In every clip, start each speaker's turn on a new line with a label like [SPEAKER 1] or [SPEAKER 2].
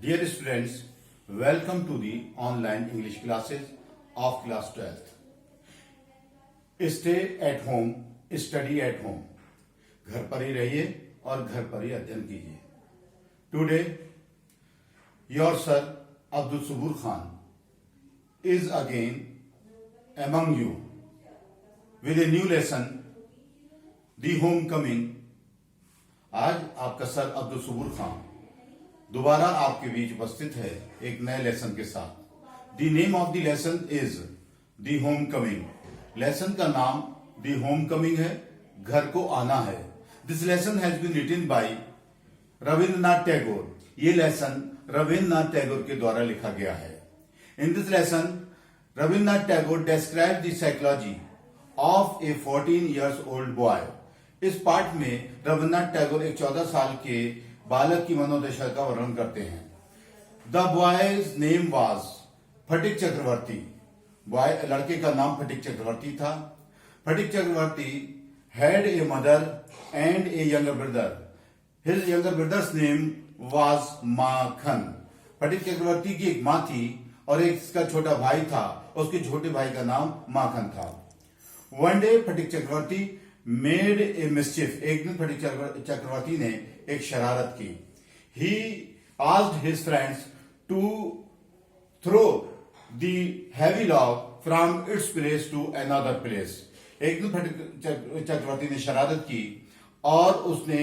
[SPEAKER 1] Dear students, welcome to the online English classes of class 12th. Stay at home, study at home. घर पर ही रहिए और घर पर ही अध्ययन कीजिए. Today, your sir Abdul Sabur Khan is again among you with a new lesson, The Homecoming. आज आपका सर अब्दुल सबूर खान दोबारा आपके बीच उपस्थित है एक नए लेसन के साथ. The name of the lesson is the homecoming. Lesson का नाम द होमकमिंग है, घर को आना है. This lesson has been written by Rabindranath Tagore. ये लेसन रविंद्रनाथ टैगोर के द्वारा लिखा गया है. In this lesson Rabindranath Tagore describe the psychology of a 14 years old boy. इस पाठ में रविंद्रनाथ टैगोर एक 14 साल के बालक की मनोदशा का वर्णन करते हैं. The boy's name was Phatik Chakravarti. Boy लड़के का नाम फटिक चक्रवर्ती था. Phatik Chakravarti had a mother and a younger brother. His younger brother's name was Makhan. Phatik Chakravarti की एक मां थी और एक इसका छोटा भाई था. उसके छोटे भाई का नाम माखन था. One day Phatik Chakravarti made a mischief. एक दिन फटिक चक्रवर्ती ने एक शरारत की. He asked his friends to throw the heavy log from its place to another place. एक दिन फटिक चक्रवर्ती ने शरारत की और उसने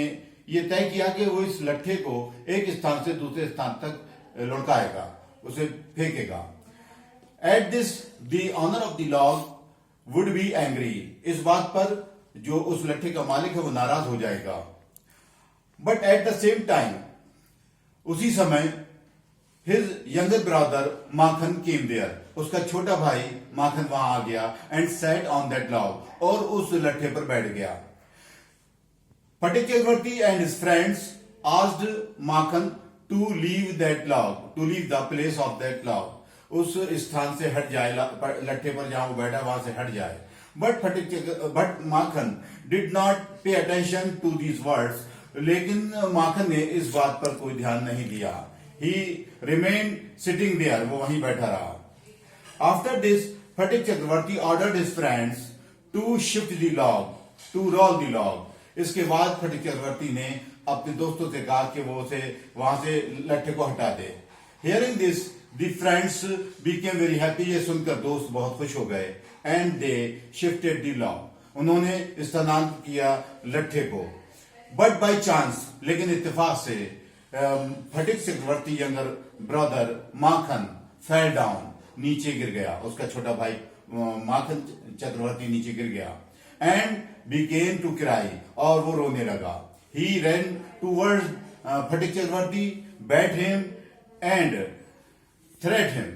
[SPEAKER 1] ये तय किया कि वो इस लट्ठे को एक स्थान से दूसरे स्थान तक लुढ़काएगा, उसे फेंकेगा. At this the owner of the log would be angry. इस बात पर जो उस लट्ठे का मालिक है वो नाराज हो जाएगा. But at the same time, उसी समय his younger brother Makhan came there. उसका छोटा भाई माखन वहां आ गया and sat on that log. और उस लट्ठे पर बैठ गया. Phatik Chakravarti and his friends asked Makhan to leave that log, to leave the place of that log. उस स्थान से हट जाए, लट्ठे पर जहां वो बैठा वहां से हट जाए. But Makhan did not pay attention to these words. लेकिन माखन ने इस बात पर कोई ध्यान नहीं दिया. He remain sitting there. वो वहीं बैठा रहा. After this Phatik Chakravarti ordered his friends to shift the log, to roll the log. इसके बाद फटिक चक्रवर्ती ने अपने दोस्तों से कहा कि वो उसे वहां से लट्ठे को हटा दे. Hearing this the friends became very happy. ये सुनकर दोस्त बहुत खुश हो गए. And they shifted the log. उन्होंने स्थानांतरित किया लट्ठे को. बट बाय चांस, लेकिन इत्तेफाक से, फटिक चक्रवर्ती यंगर ब्रदर माखन फेल डाउन, नीचे गिर गया. उसका छोटा भाई माखन चक्रवर्ती नीचे गिर गया. And began to cry. और वो रोने लगा. He ran towards Phatik Chakravarti, beat him and threat him.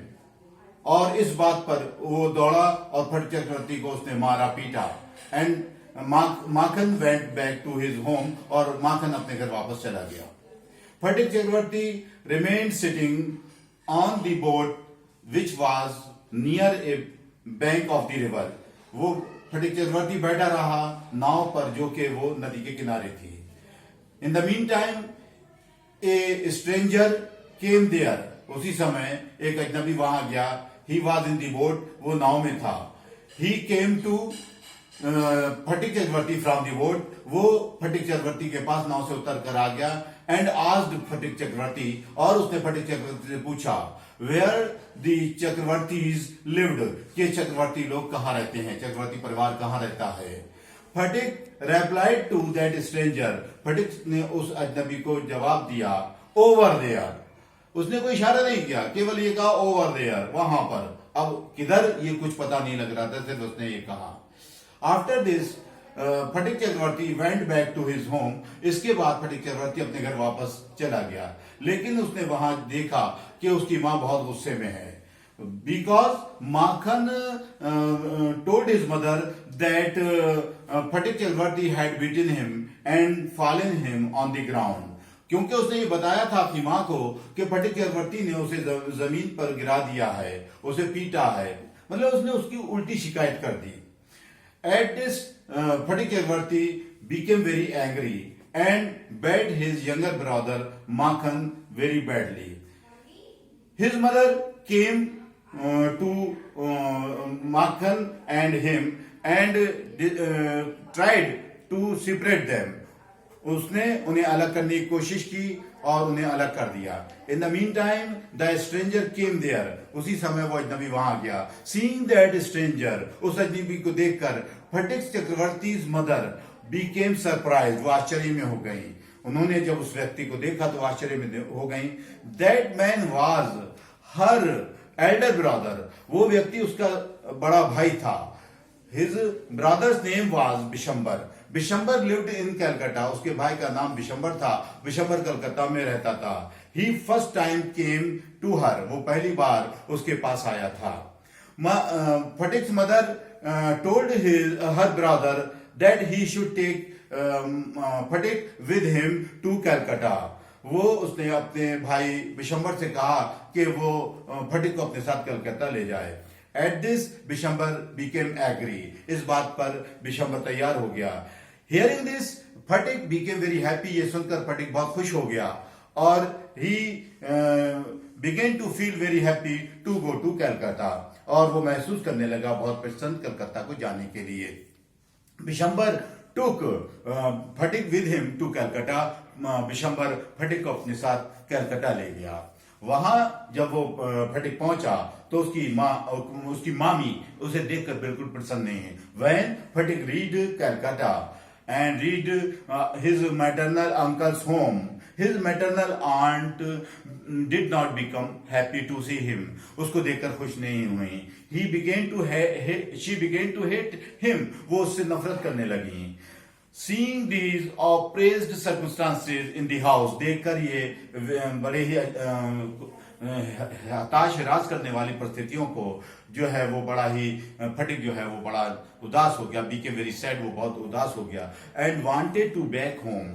[SPEAKER 1] और इस बात पर वो दौड़ा और फटिक चक्रवर्ती को उसने मारा, पीटा. And Makhan went back to his home. और माखन अपने घर वापस चला गया. Phatik Chakravarti remained sitting on the boat which was near a bank of the river. वो फटिक चक्रवर्ती बैठा रहा नाव पर जो कि वो नदी के किनारे थी. In the mean time a stranger came there. उसी समय एक अजनबी वहां गया. He was in the boat. वो नाव में था. He came to Phatik Chakravarti from the boat. वो फटिक चक्रवर्ती के पास नाव से उतर कर आ गया. एंड आस्क्ड फटिक चक्रवर्ती. और उसने फटिक चक्रवर्ती से पूछा वेयर दी चक्रवर्तीज लिव्ड, कि चक्रवर्ती लोग कहाँ रहते हैं, चक्रवर्ती परिवार कहाँ रहता है. फटिक रिप्लाइड टू दैट स्ट्रेंजर. फटिक ने उस अजनबी को जवाब दिया ओवर देयर. उसने कोई इशारा नहीं किया, केवल ये कहा ओवर देयर, वहां पर. अब किधर ये कुछ पता नहीं लग रहा था, सिर्फ उसने ये कहा. After this Phatik Chakravarti went back to his home. इसके बाद फटिक चक्रवर्ती अपने घर वापस चला गया. लेकिन उसने वहां देखा कि उसकी मां बहुत गुस्से में है. Because Makhan told his mother that Phatik Chakravarti had beaten him and fallen him on the ground. क्योंकि उसने ये बताया था अपनी मां को कि फटिक चक्रवर्ती ने उसे जमीन पर गिरा दिया है, उसे पीटा है. मतलब उसने उसकी उल्टी शिकायत कर दी. At this Phatik Chakravarti became very angry and beat his younger brother Makhan very badly. His mother came to Makhan and him and tried to separate them. उसने उन्हें अलग करने की कोशिश की और उन्हें अलग कर दिया. In the meantime, the stranger came there. उसी समय वो अजनबी वहां गया. Seeing that stranger, उस अजनबी को देखकर फटिक चक्रवर्ती's mother became surprised. वो आश्चर्य में हो गई. उन्होंने जब उस व्यक्ति को देखा तो आश्चर्य में हो गई. That man was her elder brother. वो व्यक्ति उसका बड़ा भाई था. His brother's name was Bishambar. Bishambar lived in Calcutta. उसके भाई का नाम बिशंबर था. बिशंबर कलकत्ता में रहता था. He first time came to her. वो पहली बार उसके पास आया था. Phatik's mother told her brother that he should take Phatik with him to Calcutta. वो उसने अपने भाई बिशंबर से कहा कि वो फटिक को अपने साथ कलकत्ता ले जाए. At this Bishambar became agree. इस बात पर बिशंबर तैयार हो गया. Hearing this Phatik became very happy. ये सुनकर फटिक बहुत खुश हो गया और he began to feel very happy to go to Calcutta. और वो महसूस करने लगा बहुत पसंद कलकत्ता को जाने के लिए. Bishambar took Phatik with him to Calcutta. Bishambar Phatik को अपने साथ कलकत्ता ले गया. वहां जब वो फटिक पहुंचा तो उसकी मामी उसे देखकर बिल्कुल प्रसन्न नहीं है. When Phatik read Calcutta and read his maternal uncle's home, his maternal aunt did not become happy to see him. उसको देखकर खुश नहीं हुई. She began to hate him. वो उससे नफरत करने लगी. Seeing these oppressed circumstances in the house, देखकर ये बड़े ही हताश राज करने वाली परिस्थितियों को जो है वो बड़ा ही फटिक जो है वो बड़ा उदास हो गया. Became very sad. वो बहुत उदास हो गया. And wanted to back home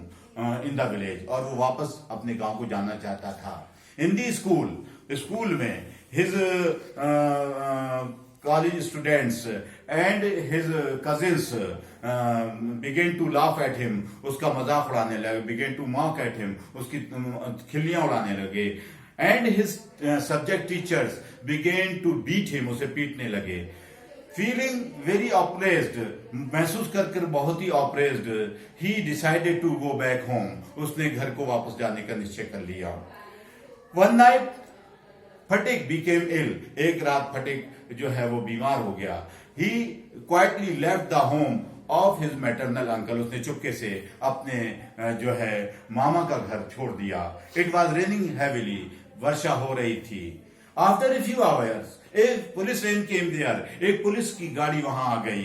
[SPEAKER 1] in the village. और वो वापस अपने गांव को जाना चाहता था. इन दी स्कूल में his college students and his cousins began to laugh at him. उसका मजाक उड़ाने लगे. Began to mock at him. उसकी खिल्लियां उड़ाने लगे. And his subject teachers began to beat him. उसे पीटने लगे. Feeling very oppressed. महसूस कर बहुत ही oppressed. He decided to go back home. उसने घर को वापस जाने का निश्चय कर लिया. One night Phatik became ill. एक रात फटिक जो है वो बीमार हो गया. He quietly left the home of his maternal uncle. उसने चुपके से अपने जो है मामा का घर छोड़ दिया. It was raining heavily. वर्षा हो रही थी. आफ्टर ए फ्यू आवर्स एक पुलिस वैन केम देयर. एक पुलिस की गाड़ी वहां आ गई.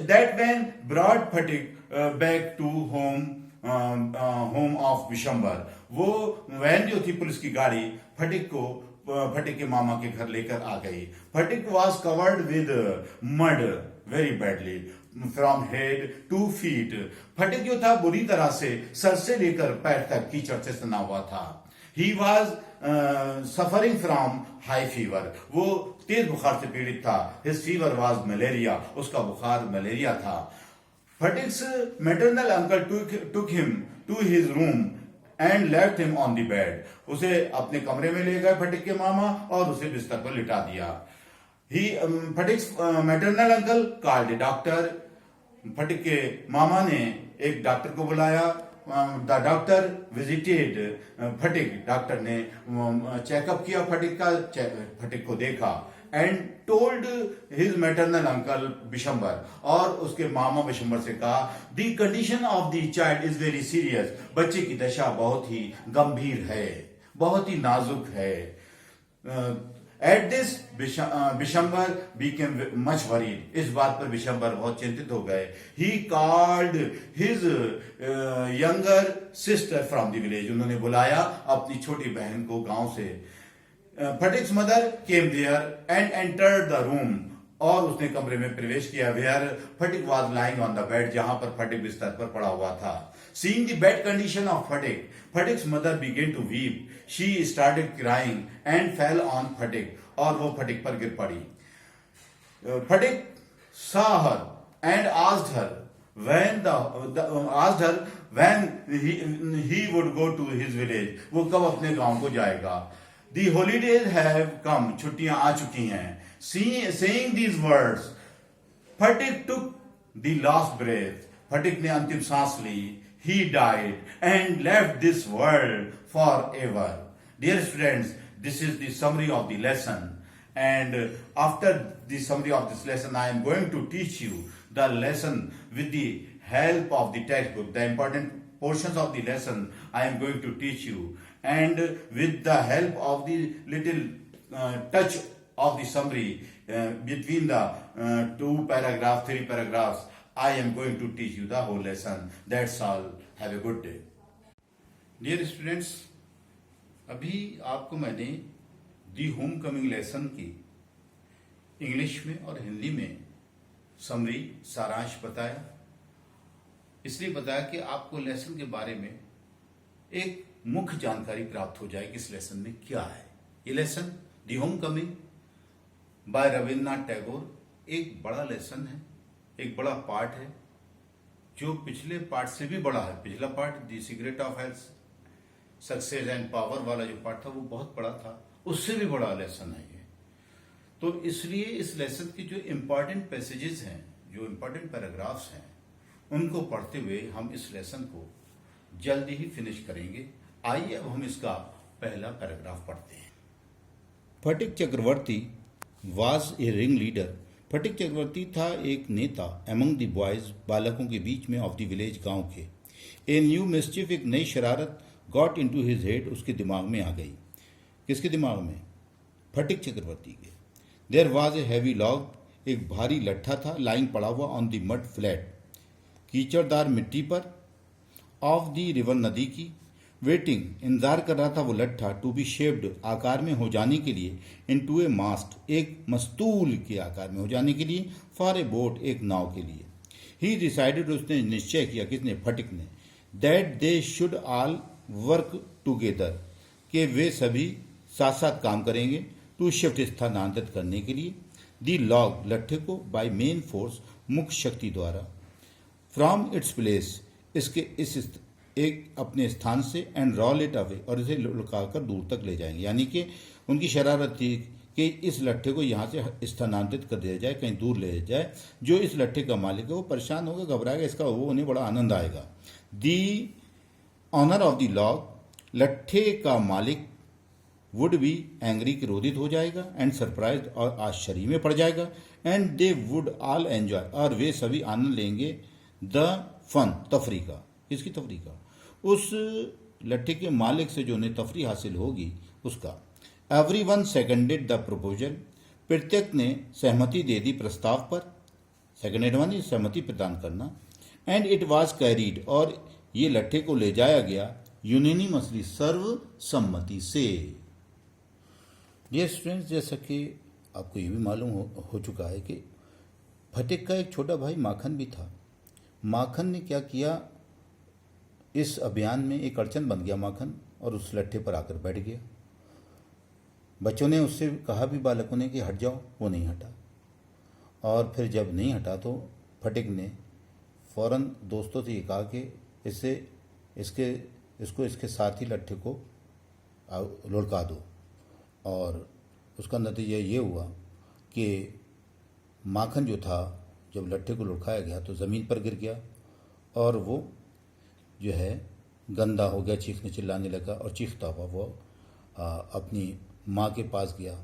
[SPEAKER 1] That van brought Phatik back to home of Bishambar. वो वैन जो थी पुलिस की गाड़ी फटिक के मामा के घर लेकर आ गई. Phatik was covered with mud very badly from head to feet. Phatik जो था बुरी तरह से सर से लेकर पैर तक कीचड़ से सना हुआ था. He was suffering from high fever. वो तेज बुखार से पीड़ित था. His fever was malaria. उसका बुखार मलेरिया था. Phatik's maternal uncle took him to his room and left him on the bed. उसे अपने कमरे में ले गए फटिक के मामा और उसे बिस्तर पर लिटा दिया. Phatik's maternal uncle called a doctor. Phatik के मामा ने एक डॉक्टर को बुलाया. The doctor visited Phatik. Doctor ने चेकअप किया फटिक को देखा. And told his maternal uncle Bishambar. और उसके मामा बिशंबर से कहा the condition of the child is very serious. बच्चे की दशा बहुत ही गंभीर है, बहुत ही नाजुक है. At this Bishambar became much worried. इस बात पर बिशंबर बहुत चिंतित हो गए. He called his younger sister from the village. उन्होंने बुलाया अपनी छोटी बहन को गांव से. Phatik's mother came there and entered the room. और उसने कमरे में प्रवेश किया. Where Phatik was lying on the bed. जहां पर फटिक बिस्तर पर पड़ा हुआ था. Seeing the bad condition of Phatik, फटिक्स mother began to weep. She started crying and fell on Phatik. और वो फटिक पर गिर पड़ी. फटिक saw her and asked her when he would go to his village. वो कब अपने गांव को जाएगा. The holidays have come. छुट्टियां आ चुकी हैं. Saying these words, Phatik took the last breath. Phatik ने अंतिम सांस ली. He died and left this world forever. Dear students, this is the summary of the lesson. And after the summary of this lesson, I am going to teach you the lesson with the help of the textbook. The important portions of the lesson I am going to teach you. And with the help of the little touch of the summary between the 3 paragraphs, I am going to teach you the whole lesson. That's all. Have a good day. Dear students, अभी आपको मैंने the home coming lesson की English में और हिंदी में summary सारांश बताया. इसलिए बताया कि आपको लेसन के बारे में एक मुख्य जानकारी प्राप्त हो जाए कि इस लेसन में क्या है. ये lesson the homecoming by Rabindranath Tagore एक बड़ा लेसन है, एक बड़ा पार्ट है जो पिछले पार्ट से भी बड़ा है. पिछला part the secret of health success and power वाला जो पार्ट था वो बहुत बड़ा था, उससे भी बड़ा लेसन है ये. तो इसलिए इस लेसन के जो इम्पोर्टेंट पैसेजेस हैं, जो इम्पोर्टेंट पैराग्राफ्स हैं, उनको पढ़ते हुए हम इस लेसन को जल्दी ही फिनिश करेंगे. आइए अब हम इसका पहला पैराग्राफ पढ़ते हैं.
[SPEAKER 2] फटिक चक्रवर्ती वाज ए रिंग लीडर. फटिक चक्रवर्ती था एक नेता एमंग द बॉयज, बालकों के बीच में, ऑफ द विलेज, गांव के. ए न्यू मिस्चिफ, एक नई शरारत, गॉट इनटू हिज हेड, उसके दिमाग में आ गई. किसके दिमाग में? फटिक चक्रवर्ती के. There was a heavy log, एक भारी लट्ठा था, लाइंग पड़ा हुआ ऑन द मड फ्लैट, कीचड़दार मिट्टी पर, ऑफ द रिवर, नदी की. वेटिंग, इंतजार कर रहा था वो लट्ठा, टू बी शेप्ड, आकार में हो जाने के लिए, इनटू ए मास्ट, एक मस्तूल के आकार में हो जाने के लिए, फॉर ए बोट, एक नाव के लिए. ही डिसाइडेड, उसने निश्चय किया. किसने? फटिक ने. That they should all work together, कि वे सभी साथ साथ काम करेंगे. टू शिफ्ट, स्थानांतरित करने के लिए. दी लॉग, लट्ठे को, बाय मेन फोर्स, मुख्य शक्ति द्वारा. फ्रॉम इट्स प्लेस, इसके इस एक अपने स्थान से, एंड रॉल इट अवे, और इसे लुकाकर दूर तक ले जाएंगे. यानी कि उनकी शरारत थी कि इस लट्ठे को यहाँ से स्थानांतरित कर दिया जाए, कहीं दूर ले जाए. जो इस लट्ठे का मालिक है वो परेशान होगा, घबराएगा, इसका वो उन्हें बड़ा आनंद आएगा. दी ऑनर ऑफ द लॉग, लट्ठे का मालिक, वुड बी एंग्री, क्रोधित हो जाएगा, एंड सरप्राइज, और आश्चर्य में पड़ जाएगा. And they would all enjoy, और वे सभी आनंद लेंगे. द फन, तफरी का. इसकी तफरी का, उस लट्ठे के मालिक से जो उन्हें तफरी हासिल होगी उसका. Every one seconded the proposal, प्रत्येक ने सहमति दे दी प्रस्ताव पर. सेकेंडेड मानी सहमति प्रदान करना. एंड इट वॉज कैरीड, और ये लट्ठे को ले जाया गया, यूनिनिमसली, सर्वसम्मति से. डियर स्टूडेंट्स, जैसा कि आपको ये भी मालूम हो चुका है कि फटिक का एक छोटा भाई माखन भी था. माखन ने क्या किया, इस अभियान में एक अड़चन बन गया माखन, और उस लट्ठे पर आकर बैठ गया. बच्चों ने उससे कहा भी, बालकों ने, कि हट जाओ. वो नहीं हटा. और फिर जब नहीं हटा तो फटिक ने फौरन दोस्तों से ये कहा कि इसको इसके साथ ही लट्ठे को लुढ़का दो. और उसका नतीजा ये हुआ कि माखन जो था, जब लट्ठे को लुढ़काया गया तो ज़मीन पर गिर गया, और वो जो है गंदा हो गया, चीखने चिल्लाने लगा, और चीखता हुआ वो अपनी माँ के पास गया.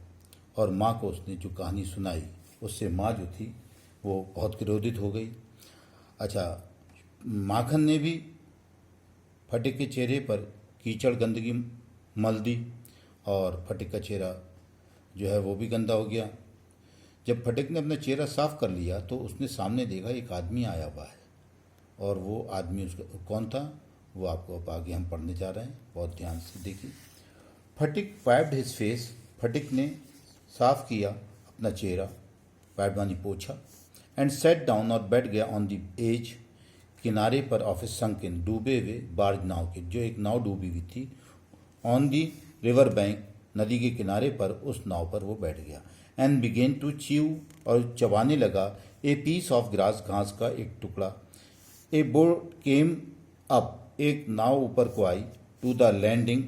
[SPEAKER 2] और माँ को उसने जो कहानी सुनाई, उससे माँ जो थी वो बहुत क्रोधित हो गई. अच्छा, माखन ने भी फटिक के चेहरे पर कीचड़ गंदगी मल दी, और फटिक का चेहरा जो है वो भी गंदा हो गया. जब फटिक ने अपना चेहरा साफ कर लिया तो उसने सामने देखा एक आदमी आया हुआ है. और वो आदमी उसका कौन था वो आपको अब आगे हम पढ़ने जा रहे हैं, बहुत ध्यान से देखिए. फटिक वाइप्ड हिज फेस, फटिक ने साफ किया अपना चेहरा, वाइप्ड मानी पोछा. एंड सेट डाउन, और बैठ गया, ऑन द एज, किनारे पर, ऑफ ए संकिन, डूबे हुए बार्ज, नाव के, जो एक नाव डूबी हुई थी. ऑन दी रिवर बैंक, नदी के किनारे पर, उस नाव पर वो बैठ गया. एंड बिगेन टू च्यू, और चबाने लगा, ए पीस ऑफ ग्रास, घास का एक टुकड़ा. ए बोट केम अप, एक नाव ऊपर को आई. टू द लैंडिंग,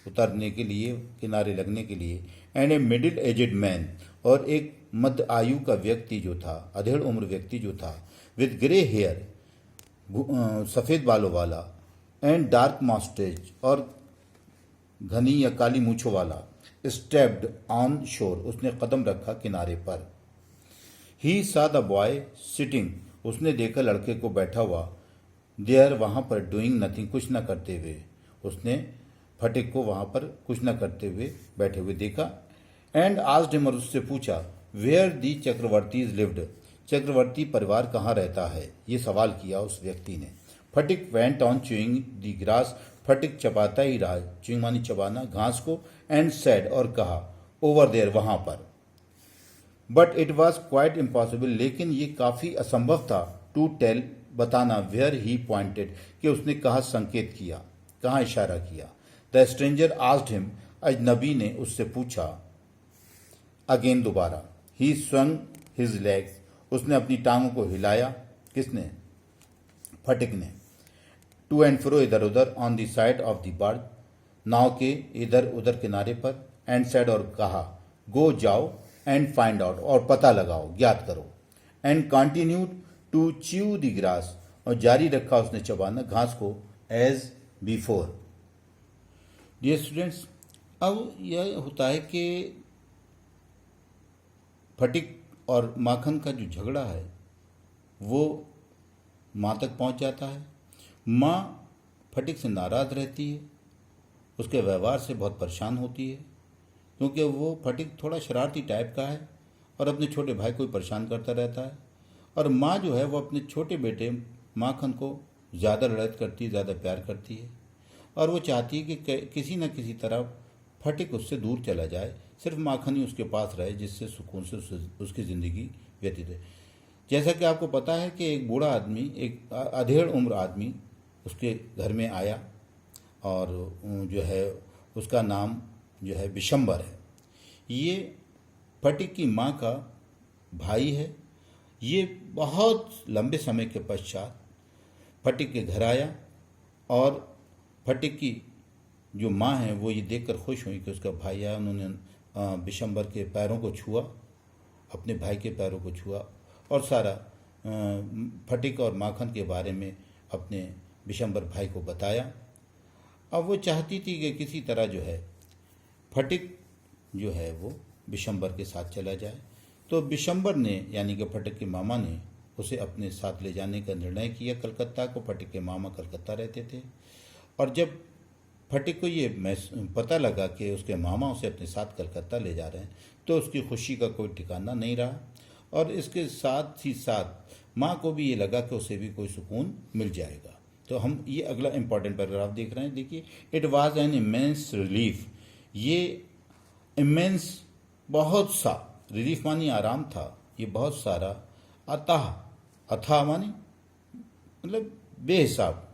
[SPEAKER 2] उतरने के लिए, किनारे लगने के लिए, and a middle aged man, और एक मध्य आयु का व्यक्ति जो था, अधेड़ उम्र व्यक्ति जो था, विद ग्रे हेयर, सफ़ेद बालों वाला, एंड डार्क मॉस्टेज, और घनी या काली मूछों वाला, स्टेप्ड ऑन शोर, उसने कदम रखा किनारे पर। ही सा द बॉय सिटिंग, उसने देखा लड़के को बैठा हुआ, देयर, वहां पर, डूइंग नथिंग, कुछ न करते हुए। उसने फटिक को वहां पर कुछ न करते हुए बैठे हुए देखा। एंड आस्क्ड हिम, और उससे पूछा, वेयर दी चक्रवर्तीज लिव्ड, चक्रवर्ती परिवार कहाँ रहता है, ये सवाल किया उस व्यक्ति ने। Phatik went on chewing the grass, Phatik चबाता ही रहा, च्यूइंग मानी चबाना, घास को, एंड सेड, और कहा, ओवर देयर, वहां पर। But it was quite impossible, लेकिन ये काफी असंभव था, टू टेल, बताना, वेयर ही पॉइंटेड, कि उसने कहा संकेत किया, कहाँ इशारा किया। द स्ट्रेंजर आस्क्ड हिम, अजनबी ने उससे पूछा, अगेन, दोबारा। ही स्वंग हिज लेग्स, उसने अपनी टांगों को हिलाया, किसने, फटिक ने। टू एंड फ्रो, इधर उधर, on the side of the bird, नाव के इधर उधर किनारे पर, एंड सेड, और कहा, गो, जाओ, एंड फाइंड आउट, और पता लगाओ, ज्ञात करो। And continued to chew the grass, और जारी रखा उसने चबाना घास को, एज बिफोर। डियर स्टूडेंट्स, अब यह होता है कि फटिक और माखन का जो झगड़ा है वो माँ तक पहुंच जाता है। माँ फटिक से नाराज़ रहती है, उसके व्यवहार से बहुत परेशान होती है, क्योंकि वो फटिक थोड़ा शरारती टाइप का है और अपने छोटे भाई को परेशान करता रहता है। और माँ जो है वो अपने छोटे बेटे माखन को ज़्यादा लड़ाई करती है, ज़्यादा प्यार करती है, और वो चाहती है कि किसी न किसी तरह फटिक उससे दूर चला जाए, सिर्फ माखन ही उसके पास रहे, जिससे सुकून से उसकी ज़िंदगी व्यतीत है। जैसा कि आपको पता है कि एक बूढ़ा आदमी, एक अधेड़ उम्र आदमी उसके घर में आया, और जो है उसका नाम जो है विशंबर है। ये फटिक की माँ का भाई है। ये बहुत लंबे समय के पश्चात फटिक के घर आया, और फटिक की जो माँ है वो ये देखकर खुश हुई कि उसका भाई आया। उन्होंने विशंबर के पैरों को छुआ, अपने भाई के पैरों को छुआ, और सारा फटिक और माखन के बारे में अपने विशंबर भाई को बताया। अब वो चाहती थी कि किसी तरह जो है फटिक जो है वो विशंबर के साथ चला जाए। तो विशंबर ने, यानी कि फटिक के मामा ने, उसे अपने साथ ले जाने का निर्णय किया कलकत्ता को। फटिक के मामा कलकत्ता रहते थे, और जब फटिक को ये पता लगा कि उसके मामा उसे अपने साथ कलकत्ता ले जा रहे हैं, तो उसकी खुशी का कोई ठिकाना नहीं रहा। और इसके साथ ही साथ माँ को भी ये लगा कि उसे भी कोई सुकून मिल जाएगा। तो हम ये अगला इम्पॉर्टेंट पैराग्राफ देख रहे हैं, देखिए। It was an immense relief, ये इमेंस बहुत सा, रिलीफ मानी आराम था, ये बहुत सारा, अतः, अथा मानी मतलब बेहिसाब,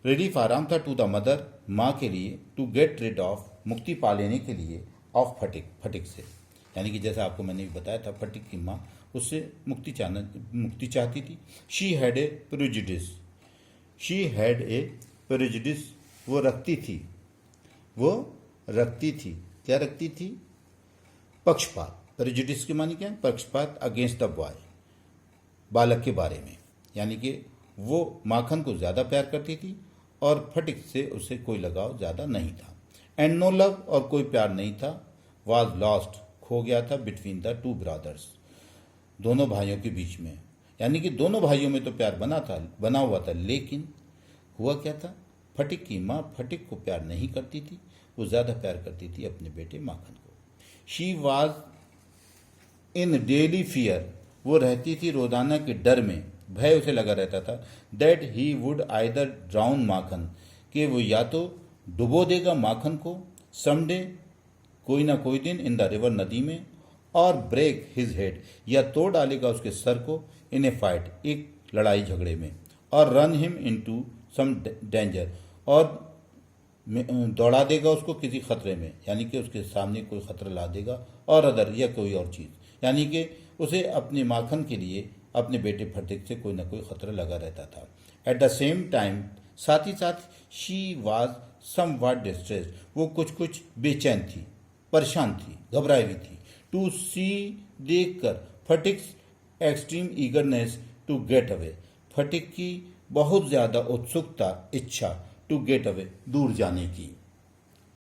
[SPEAKER 2] रिलीफ आराम था, टू द मदर, माँ के लिए, टू गेट रिड ऑफ, मुक्ति पा लेने के लिए, ऑफ फटिक, फटिक से। यानी कि जैसा आपको मैंने भी बताया था, फटिक की माँ उससे मुक्ति चाहती थी। She had a prejudice, she had a prejudice, वो रखती थी, क्या रखती थी, पक्षपात। प्रेजुडिस के मानी क्या है, पक्षपात, अगेंस्ट द बॉय, बालक के बारे में। यानी कि वो माखन को ज़्यादा प्यार करती थी, और फटिक से उसे कोई लगाव ज़्यादा नहीं था। एंड नो लव, और कोई प्यार नहीं था, वाज लॉस्ट, खो गया था, बिटवीन द टू ब्रदर्स, दोनों भाइयों के बीच में। यानी कि दोनों भाइयों में तो प्यार बना हुआ था, लेकिन हुआ क्या था, फटिक की माँ फटिक को प्यार नहीं करती थी, वो ज़्यादा प्यार करती थी अपने बेटे माखन को। She was in daily fear, वो रहती थी रोजाना के डर में, भय उसे लगा रहता था, that he would either drown Makhan, कि वो या तो डुबो देगा माखन को, समडे, कोई ना कोई दिन, इन द रिवर, नदी में, और ब्रेक हिज हेड, या तोड़ डालेगा उसके सर को, इन ए फाइट, एक लड़ाई झगड़े में, और run him into some danger, और दौड़ा देगा उसको किसी खतरे में, यानी कि उसके सामने कोई खतरा ला देगा, और अदर, या कोई और चीज़, यानी कि उसे अपने माखन के लिए अपने बेटे फटिक से कोई ना कोई खतरा लगा रहता था। एट द सेम टाइम, साथ ही साथ, शी वाज somewhat distressed. वो कुछ बेचैन थी, परेशान थी, घबराई हुई थी. To see देखकर Phatik's extreme eagerness to get away. Phatik की बहुत ज्यादा उत्सुकता, इच्छा टू गेट अवे दूर जाने की.